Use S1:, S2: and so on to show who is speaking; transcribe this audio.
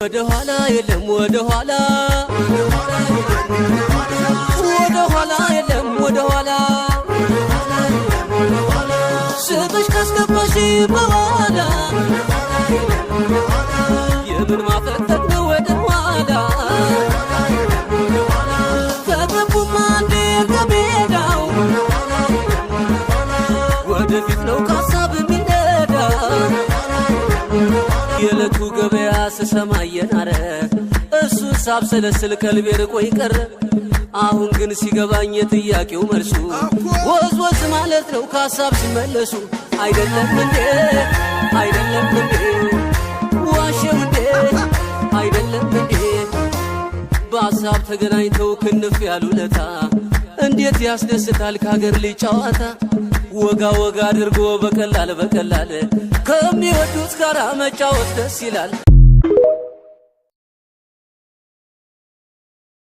S1: ወደ ኋላ የለም ወደ ኋላ የለም ወደ ኋላ ስጥሽ ካስገባሽ በኋላ የምን ማፈጠጥ ነው ወደ ኋላ ከገቡማ እንዴ ከሜዳው ወደፊት ነው ካሳብ የሚነዳ የለቱ ገበያ ስሰማየናረ እሱን ሳብሰለስል ቀልቤ ርቆ ይቀረ አሁን ግን ሲገባኝ የጥያቄው መልሱ ወዝወዝ ማለት ነው ካሳብ ሲመለሱ አይደለም እንዴ ዋሸው እንዴ አይደለም እንዴ በሀሳብ ተገናኝተው ክንፍ ያሉለታ እንዴት ያስደስታል ከሀገር ልጅ ጨዋታ ወጋ ወጋ አድርጎ በቀላል ከሚወዱት ጋር መጫወት ደስ ይላል